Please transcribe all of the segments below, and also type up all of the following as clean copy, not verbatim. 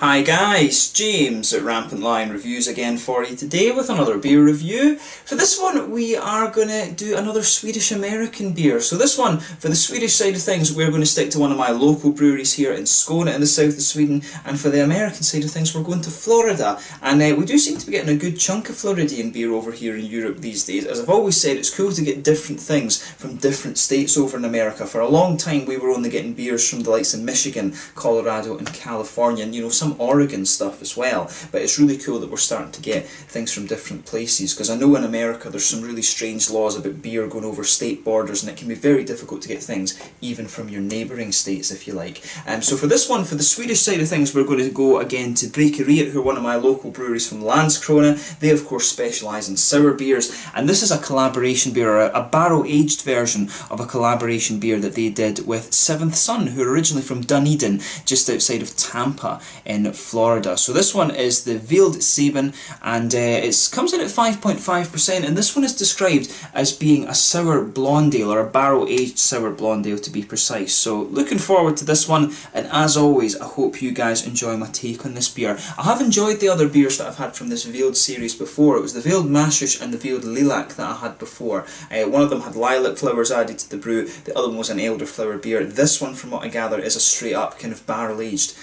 Hi guys, James at RampantLionReviews again for you today with another beer review. For this one we are going to do another Swedish-American beer. So this one, for the Swedish side of things, we're going to stick to one of my local breweries here in Skåne in the south of Sweden, and for the American side of things we're going to Florida. And we do seem to be getting a good chunk of Floridian beer over here in Europe these days. As I've always said, it's cool to get different things from different states over in America. For a long time we were only getting beers from the likes of Michigan, Colorado and California, and some Oregon stuff as well, but it's really cool that we're starting to get things from different places, because I know in America there's some really strange laws about beer going over state borders, and it can be very difficult to get things even from your neighbouring states if you like. So for this one, for the Swedish side of things, we're going to go again to Brekeriet, who are one of my local breweries from Landskrona. They of course specialise in sour beers, and this is a collaboration beer, or a barrel aged version of a collaboration beer that they did with 7venth, who are originally from Dunedin, just outside of Tampa in Florida. So this one is the Vild Sieben, and it comes in at 5.5%, and this one is described as being a sour blonde ale, or a barrel aged sour blonde ale to be precise. So looking forward to this one, and as always I hope you guys enjoy my take on this beer. I have enjoyed the other beers that I've had from this Vild series before. It was the Vild Mashush and the Vild Lilac that I had before. One of them had lilac flowers added to the brew, the other one was an elderflower beer. This one, from what I gather, is a straight up kind of barrel aged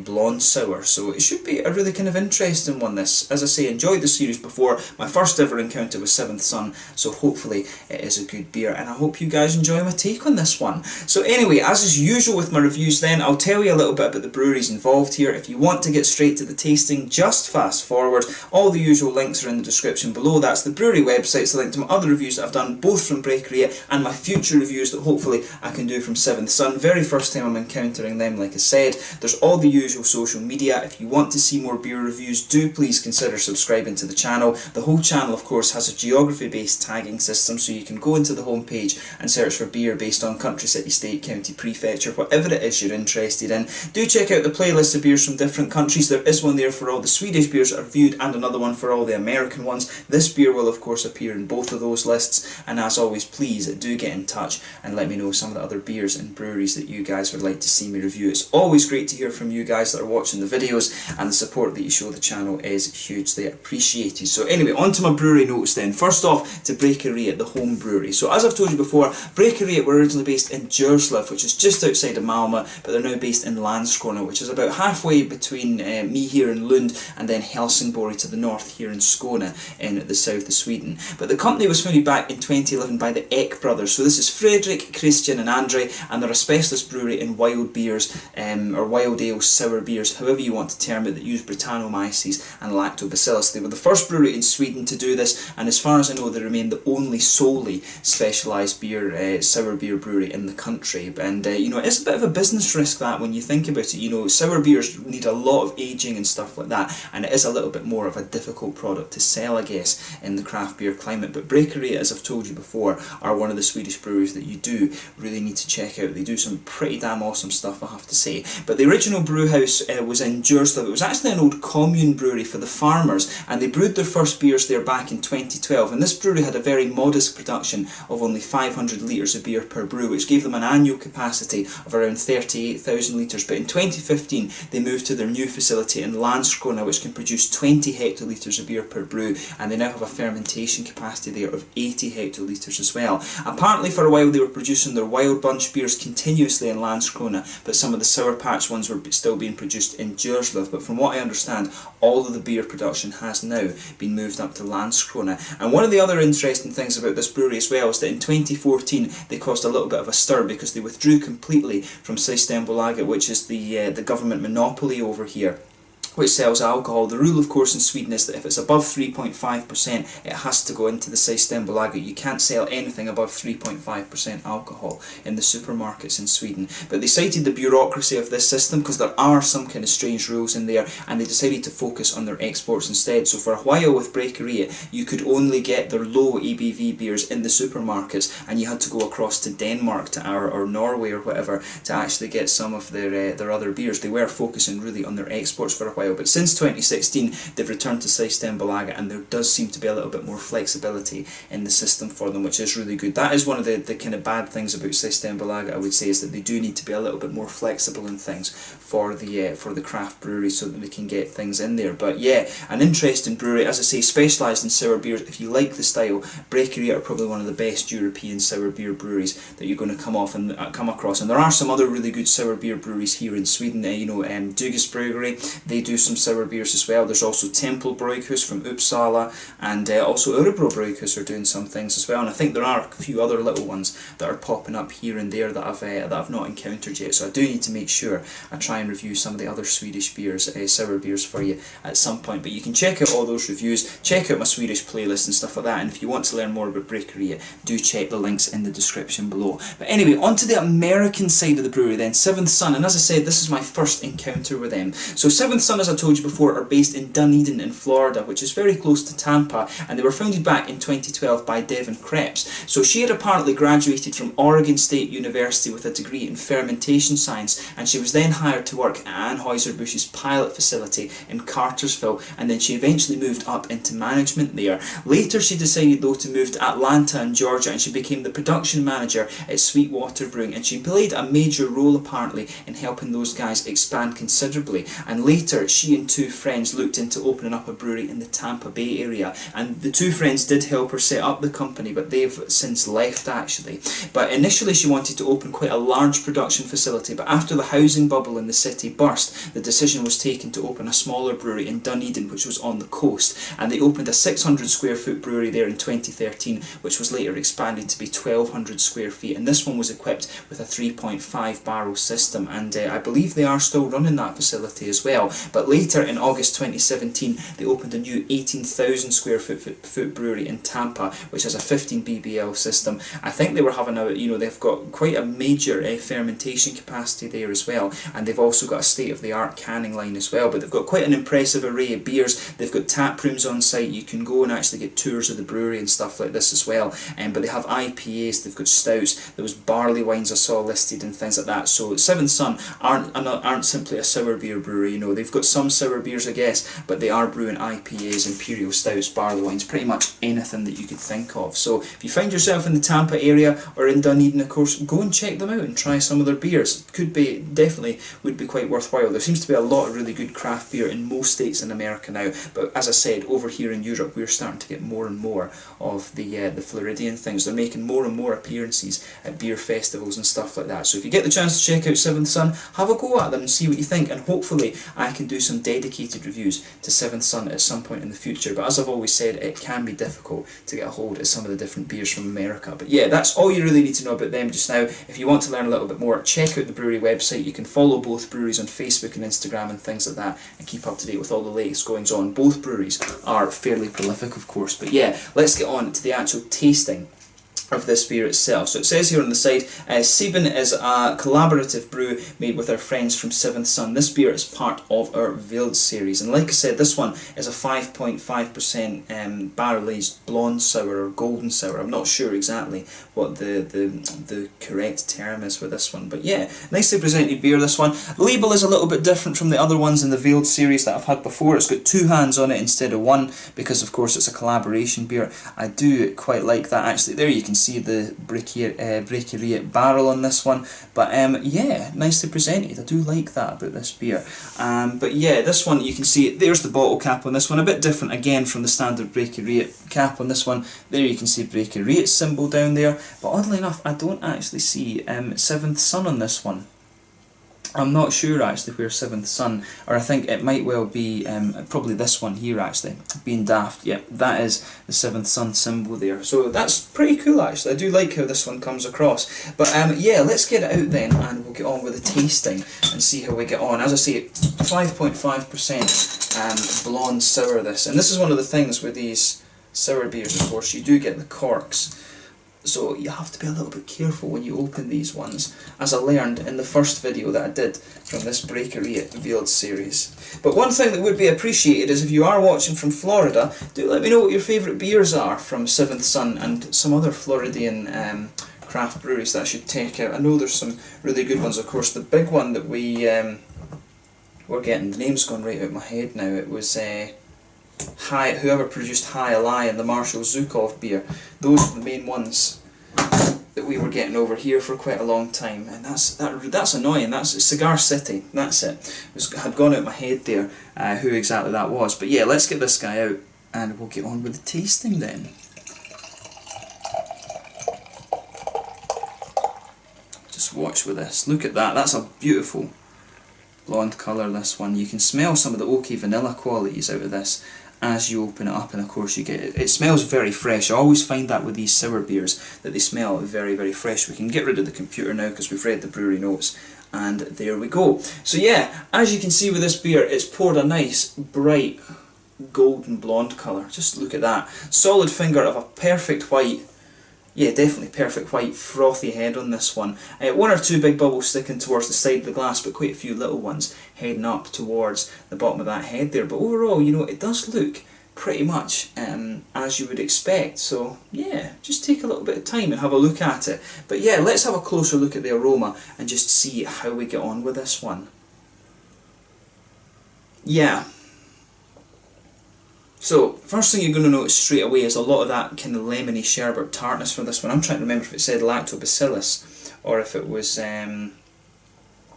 blonde sour, so it should be a really kind of interesting one. This, as I say, enjoyed the series before. My first ever encounter with 7venth, so hopefully it is a good beer, and I hope you guys enjoy my take on this one. So anyway, as is usual with my reviews then, I'll tell you a little bit about the breweries involved here. If you want to get straight to the tasting, just fast forward. All the usual links are in the description below. That's the brewery website, it's the link to my other reviews that I've done, both from Brekeriet and my future reviews that hopefully I can do from 7venth. Very first time I'm encountering them, like I said. There's all the usual social media. If you want to see more beer reviews, do please consider subscribing to the channel. The whole channel of course has a geography based tagging system, so you can go into the homepage and search for beer based on country, city, state, county, prefecture, whatever it is you're interested in. Do check out the playlist of beers from different countries. There is one there for all the Swedish beers that are reviewed, and another one for all the American ones. This beer will of course appear in both of those lists, and as always, please do get in touch and let me know some of the other beers and breweries that you guys would like to see me review. It's always great to hear from you guys that are watching the videos, and the support that you show the channel is hugely appreciated. So anyway, on to my brewery notes then. First off, to Brekeriet, the home brewery. So as I've told you before, Brekeriet were originally based in Djursland, which is just outside of Malmö, but they're now based in Landskrona, which is about halfway between me here in Lund and then Helsingborg to the north here in Skåne in the south of Sweden. But the company was founded back in 2011 by the Ek brothers. So this is Fredrik, Christian and Andre, and they're a specialist brewery in wild beers, or wild ales, sour beers, however you want to term it, that use Brettanomyces and Lactobacillus. They were the first brewery in Sweden to do this, and as far as I know they remain the only solely specialised beer, sour beer brewery in the country. And it's a bit of a business risk that, when you think about it. Sour beers need a lot of aging and stuff like that, and it is a little bit more of a difficult product to sell, I guess, in the craft beer climate. But Brekeriet, as I've told you before, are one of the Swedish breweries that you do really need to check out. They do some pretty damn awesome stuff, I have to say. But the original brew house was in Djursland. It was actually an old commune brewery for the farmers, and they brewed their first beers there back in 2012, and this brewery had a very modest production of only 500 litres of beer per brew, which gave them an annual capacity of around 38,000 litres. But in 2015 they moved to their new facility in Landskrona, which can produce 20 hectolitres of beer per brew, and they now have a fermentation capacity there of 80 hectolitres as well. Apparently for a while they were producing their wild bunch beers continuously in Landskrona, but some of the sour patch ones were still being produced in Djursland. But from what I understand, all of the beer production has now been moved up to Landskrona. And one of the other interesting things about this brewery as well is that in 2014 they caused a little bit of a stir because they withdrew completely from Systembolaget, which is the government monopoly over here, which sells alcohol. The rule of course in Sweden is that if it's above 3.5% it has to go into the Systembolaget. You can't sell anything above 3.5% alcohol in the supermarkets in Sweden. But they cited the bureaucracy of this system because there are some kind of strange rules in there, and they decided to focus on their exports instead. So for a while with Brekeriet you could only get their low ABV beers in the supermarkets, and you had to go across to Denmark or Norway or whatever to actually get some of their other beers. They were focusing really on their exports for a while. while, but since 2016 they've returned to Systembolaget, and there does seem to be a little bit more flexibility in the system for them, which is really good. That is one of the kind of bad things about Systembolaget, I would say, is that they do need to be a little bit more flexible in things for the craft breweries, so that they can get things in there. But yeah, an interesting brewery, as I say, specialised in sour beers. If you like the style, Brekeriet are probably one of the best European sour beer breweries that you're going to come across. And there are some other really good sour beer breweries here in Sweden. Dugas Brewery, they do some sour beers as well. There's also Temple Bryghus from Uppsala, and also Örebro Bryghus are doing some things as well. And I think there are a few other little ones that are popping up here and there that I've not encountered yet. So I do need to make sure I try and review some of the other Swedish beers, sour beers for you at some point. But you can check out all those reviews, check out my Swedish playlist and stuff like that. And if you want to learn more about Brekeriet, do check the links in the description below. But anyway, on to the American side of the brewery then, 7venth Son. And as I said, this is my first encounter with them. So 7venth Son, as I told you before, are based in Dunedin in Florida, which is very close to Tampa, and they were founded back in 2012 by Devon Krebs. So she had apparently graduated from Oregon State University with a degree in fermentation science, and she was then hired to work at Anheuser-Busch's pilot facility in Cartersville, and then she eventually moved up into management there. Later she decided though to move to Atlanta in Georgia, and she became the production manager at Sweetwater Brewing, and she played a major role apparently in helping those guys expand considerably. And later she and two friends looked into opening up a brewery in the Tampa Bay area, and the two friends did help her set up the company, but they've since left actually. But initially she wanted to open quite a large production facility, but after the housing bubble in the city burst, the decision was taken to open a smaller brewery in Dunedin, which was on the coast, and they opened a 600 square foot brewery there in 2013, which was later expanded to be 1200 square feet, and this one was equipped with a 3.5 barrel system, and I believe they are still running that facility as well. But later in August 2017 they opened a new 18,000 square foot brewery in Tampa, which has a 15 BBL system. I think they were having they've got quite a major fermentation capacity there as well, and they've also got a state-of-the-art canning line as well. But they've got quite an impressive array of beers. They've got tap rooms on site, you can go and actually get tours of the brewery and stuff like this as well. But they have IPAs, they've got stouts, there was barley wines I saw listed and things like that. So 7venth Son aren't simply a sour beer brewery, they've got some sour beers I guess, but they are brewing IPAs, imperial stouts, barley wines, pretty much anything that you could think of. So if you find yourself in the Tampa area or in Dunedin, of course, go and check them out and try some of their beers. Definitely would be quite worthwhile. There seems to be a lot of really good craft beer in most states in America now, but as I said, over here in Europe we're starting to get more and more of the Floridian things. They're making more and more appearances at beer festivals and stuff like that. So if you get the chance to check out 7venth Son, have a go at them and see what you think, and hopefully I can do some dedicated reviews to 7venth Son at some point in the future. But as I've always said, it can be difficult to get a hold of some of the different beers from America. But yeah, that's all you really need to know about them just now. If you want to learn a little bit more, check out the brewery website. You can follow both breweries on Facebook and Instagram and things like that, and keep up to date with all the latest goings on. Both breweries are fairly prolific, of course. But yeah, let's get on to the actual tasting of this beer itself. So it says here on the side, Sieben is a collaborative brew made with our friends from 7venth Son. This beer is part of our Vild series, and like I said, this one is a 5.5% barrel-aged blonde sour or golden sour. I'm not sure exactly what the correct term is for this one, but yeah, nicely presented beer, this one. The label is a little bit different from the other ones in the Vild series that I've had before. It's got two hands on it instead of one, because of course it's a collaboration beer. I do quite like that actually. There you can see the Brekeriet barrel on this one, but yeah, nicely presented. I do like that about this beer. But yeah, this one you can see, there's the bottle cap on this one, a bit different again from the standard Brekeriet cap on this one. There you can see Brekeriet symbol down there, but oddly enough I don't actually see 7venth Son on this one. I'm not sure actually where 7venth Son, or I think it might well be probably this one here actually, being daft. Yep, that is the 7venth Son symbol there. So that's pretty cool actually. I do like how this one comes across. But yeah, let's get it out then and we'll get on with the tasting and see how we get on. As I say, 5.5% blonde sour this. And this is one of the things with these sour beers, of course, you do get the corks. So you have to be a little bit careful when you open these ones, as I learned in the first video that I did from this Brekeriet Vild series. But one thing that would be appreciated is if you are watching from Florida, do let me know what your favourite beers are from 7venth Son and some other Floridian craft breweries that I should check out. I know there's some really good ones, of course. The big one that we we're getting, the name's gone right out of my head now, it was whoever produced High Ally and the Marshall Zukov beer. Those are the main ones that we were getting over here for quite a long time, and that's annoying. That's Cigar City. That's it. Had gone out of my head there who exactly that was. But yeah, let's get this guy out and we'll get on with the tasting then. Just watch with this. Look at that. That's a beautiful blonde colour, this one. You can smell some of the oaky vanilla qualities out of this as you open it up, and of course you get it smells very fresh. I always find that with these sour beers, that they smell very, very fresh. We can get rid of the computer now because we've read the brewery notes, and there we go. So yeah, as you can see with this beer, it's poured a nice bright golden blonde colour. Just look at that. Solid finger of a perfect white. Yeah, definitely perfect white, frothy head on this one. One or two big bubbles sticking towards the side of the glass, but quite a few little ones heading up towards the bottom of that head there. But overall, you know, it does look pretty much as you would expect. So yeah, just take a little bit of time and have a look at it. But yeah, let's have a closer look at the aroma and just see how we get on with this one. Yeah. So, first thing you're going to notice straight away is a lot of that kind of lemony sherbet tartness for this one. I'm trying to remember if it said lactobacillus or if it was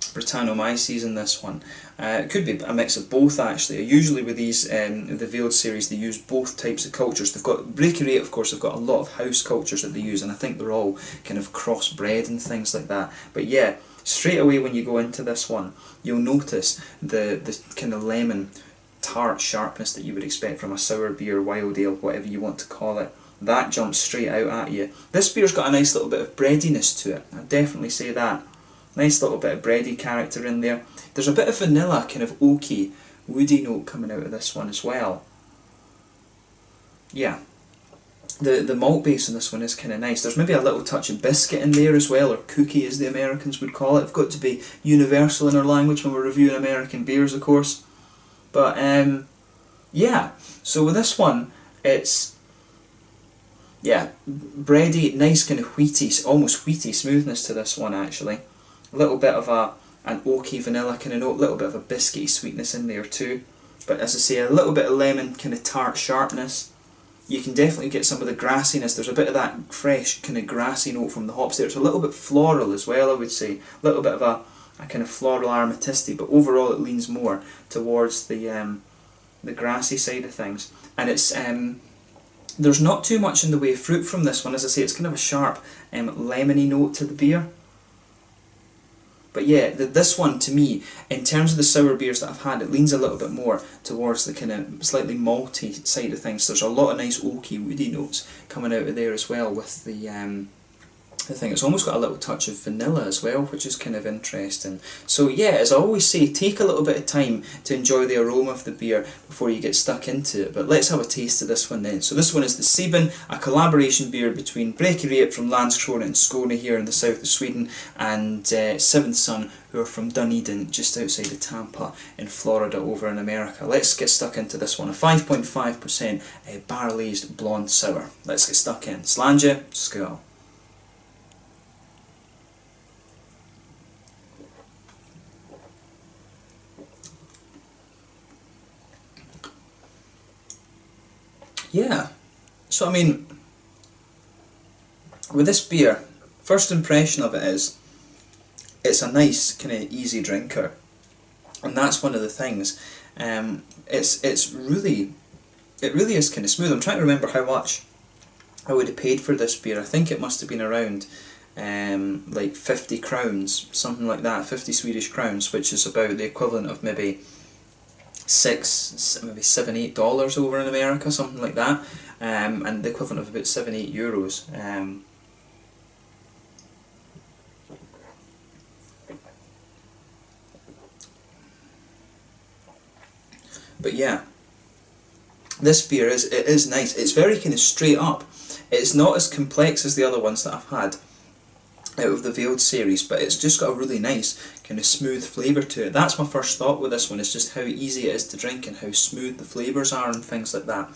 Brettanomyces in this one. It could be a mix of both actually. Usually with these, the Vild series, they use both types of cultures. They've got, Brekeriet of course, they've got a lot of house cultures that they use, and I think they're all kind of crossbred and things like that. But yeah, straight away when you go into this one, you'll notice the kind of lemon tart sharpness that you would expect from a sour beer, wild ale, whatever you want to call it. That jumps straight out at you. This beer's got a nice little bit of breadiness to it, I'd definitely say that. Nice little bit of bready character in there. There's a bit of vanilla, kind of oaky, woody note coming out of this one as well. Yeah. The malt base in this one is kind of nice. There's maybe a little touch of biscuit in there as well, or cookie as the Americans would call it. It's got to be universal in our language when we're reviewing American beers, of course. But yeah, so with this one, it's, yeah, bready, nice kind of wheaty, almost wheaty smoothness to this one actually. A little bit of an oaky vanilla kind of note, a little bit of a biscuity sweetness in there too. But as I say, a little bit of lemon kind of tart sharpness. You can definitely get some of the grassiness. There's a bit of that fresh kind of grassy note from the hops there. It's a little bit floral as well, I would say. A little bit of a kind of floral aromaticity, but overall it leans more towards the grassy side of things. And it's there's not too much in the way of fruit from this one. As I say, it's kind of a sharp lemony note to the beer. But yeah, this one to me, in terms of the sour beers that I've had, it leans a little bit more towards the kind of slightly malty side of things. There's a lot of nice oaky, woody notes coming out of there as well with the thing. It's almost got a little touch of vanilla as well, which is kind of interesting. So yeah, as I always say, take a little bit of time to enjoy the aroma of the beer before you get stuck into it. But let's have a taste of this one then. So this one is the Sieben, a collaboration beer between Brekeriet from Landskrona and Skåne here in the south of Sweden, and 7venth Son, who are from Dunedin, just outside of Tampa in Florida over in America. Let's get stuck into this one. A 5.5% barrel-aged blonde sour. Let's get stuck in. Slange, skål. Yeah, so I mean, with this beer, first impression of it is, it's a nice kind of easy drinker, and that's one of the things. It really is kind of smooth. I'm trying to remember how much I would have paid for this beer. I think it must have been around like 50 crowns, something like that, 50 Swedish crowns, which is about the equivalent of maybe maybe $7, $8 over in America, something like that, and the equivalent of about €7, €8. But yeah, this beer is nice. It's very kind of straight up. It's not as complex as the other ones that I've had out of the Vild series, but it's just got a really nice kind of smooth flavour to it. That's my first thought with this one, is just how easy it is to drink and how smooth the flavours are and things like that.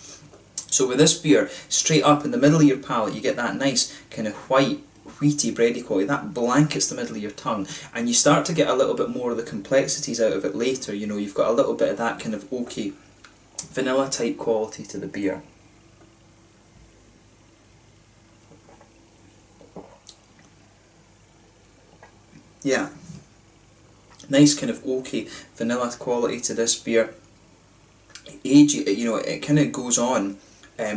So with this beer, straight up in the middle of your palate, you get that nice kind of white wheaty, bready quality, that blankets the middle of your tongue, and you start to get a little bit more of the complexities out of it later. You know, you've got a little bit of that kind of oaky, vanilla type quality to the beer. Yeah, nice kind of oaky vanilla quality to this beer. Age, you know, it kind of goes on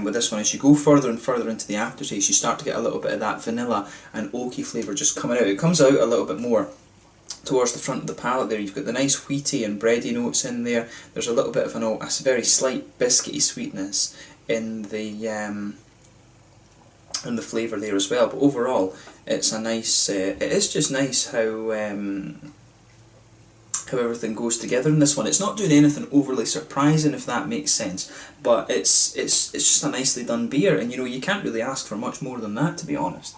with this one. As you go further and further into the aftertaste, you start to get a little bit of that vanilla and oaky flavour just coming out. It comes out a little bit more towards the front of the palate there. You've got the nice wheaty and bready notes in there. There's a little bit of a very slight biscuity sweetness in the flavour there as well. But overall, it's a nice. It is just nice how everything goes together in this one. It's not doing anything overly surprising, if that makes sense, but it's just a nicely done beer, and you know, you can't really ask for much more than that, to be honest.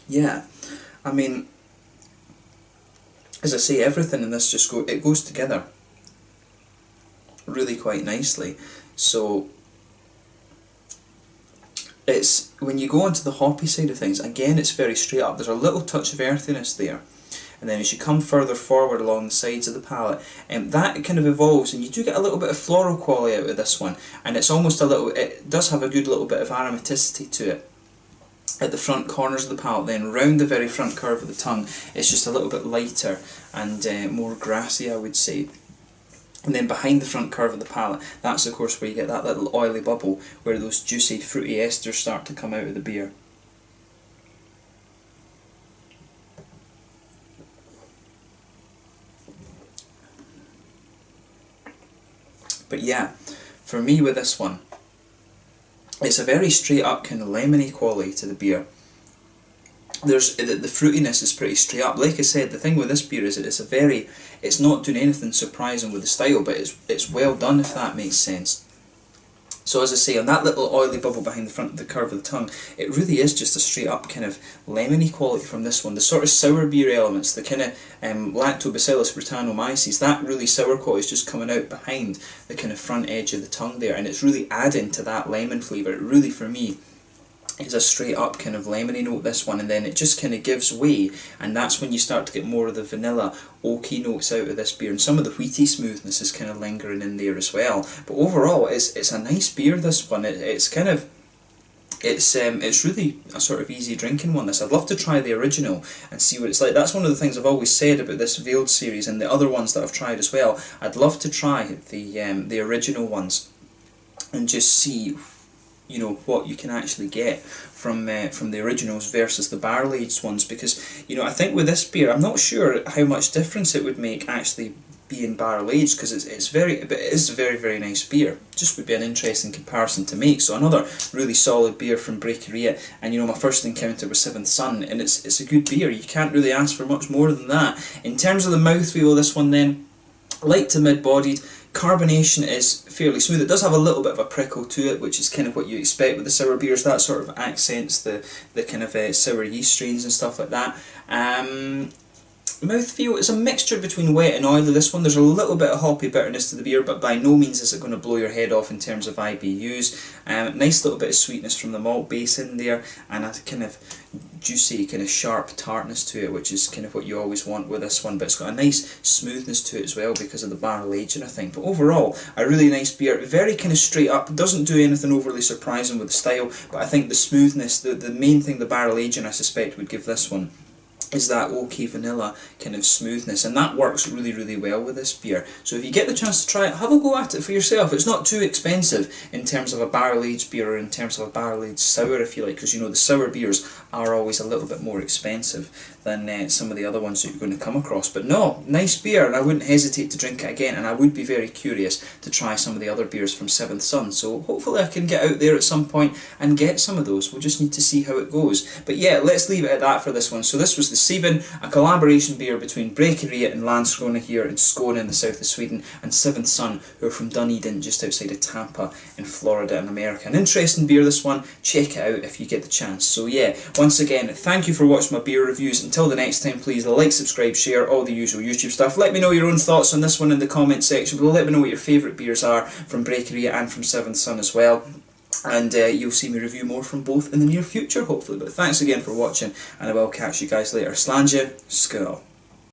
Yeah, I mean, as I say, everything in this just goes together really quite nicely. So it's, when you go onto the hoppy side of things, again, it's very straight up. There's a little touch of earthiness there, and then as you come further forward along the sides of the palate, that kind of evolves, and you do get a little bit of floral quality out of this one, and it's almost a little, it does have a good little bit of aromaticity to it at the front corners of the palate. Then round the very front curve of the tongue, it's just a little bit lighter and more grassy, I would say. And then behind the front curve of the palate, that's of course where you get that little oily bubble, where those juicy fruity esters start to come out of the beer. But yeah, for me with this one, it's a very straight up kind of lemony quality to the beer. There's the fruitiness is pretty straight up. Like I said, the thing with this beer is it's not doing anything surprising with the style, but it's well done, if that makes sense. So as I say, on that little oily bubble behind the front of the curve of the tongue, it really is just a straight up kind of lemony quality from this one. The sort of sour beer elements, the kind of Lactobacillus Brettanomyces, that really sour quality is just coming out behind the kind of front edge of the tongue there, and it's really adding to that lemon flavour. It really, for me, is a straight up kind of lemony note, this one, and then it just kind of gives way, and that's when you start to get more of the vanilla oaky notes out of this beer, and some of the wheaty smoothness is kind of lingering in there as well. But overall, it's a nice beer, this one. It's really a sort of easy drinking one, this. I'd love to try the original and see what it's like. That's one of the things I've always said about this Vild series and the other ones that I've tried as well. I'd love to try the original ones and just see, you know, what you can actually get from the originals versus the barrel aged ones, because, you know, I think with this beer, I'm not sure how much difference it would make actually being barrel aged, because it is a very, very nice beer. Just would be an interesting comparison to make. So another really solid beer from Brekeriet, and you know, my first encounter was 7venth Son, and it's a good beer. You can't really ask for much more than that. In terms of the mouthfeel of this one, then, light to mid-bodied. Carbonation is fairly smooth. It does have a little bit of a prickle to it, which is kind of what you expect with the sour beers. That sort of accents the kind of sour yeast strains and stuff like that. Mouthfeel is a mixture between wet and oily, this one. There's a little bit of hoppy bitterness to the beer, but by no means is it going to blow your head off in terms of IBUs. Nice little bit of sweetness from the malt base in there, and a kind of juicy, kind of sharp tartness to it, which is kind of what you always want with this one, but it's got a nice smoothness to it as well because of the barrel aging, I think. But overall, a really nice beer, very kind of straight up, doesn't do anything overly surprising with the style, but I think the smoothness, the main thing the barrel aging I suspect would give this one is that oaky vanilla kind of smoothness, and that works really, really well with this beer. So if you get the chance to try it, have a go at it for yourself. It's not too expensive in terms of a barrel aged beer or in terms of a barrel aged sour, if you like, because you know the sour beers are always a little bit more expensive than some of the other ones that you're going to come across. But no, nice beer, and I wouldn't hesitate to drink it again, and I would be very curious to try some of the other beers from 7venth Son. So hopefully I can get out there at some point and get some of those. We'll just need to see how it goes. But yeah, let's leave it at that for this one. So this was the Sieben, a collaboration beer between Brekeriet and Landskrona here in Skåne in the south of Sweden, and 7venth, who are from Dunedin, just outside of Tampa in Florida in America. An interesting beer, this one. Check it out if you get the chance. So yeah, once again, thank you for watching my beer reviews. Until the next time, please like, subscribe, share, all the usual YouTube stuff. Let me know your own thoughts on this one in the comment section below. Let me know what your favourite beers are from Brekeriet and from 7venth as well. And you'll see me review more from both in the near future, hopefully. But thanks again for watching, and I will catch you guys later. Slanje, skål.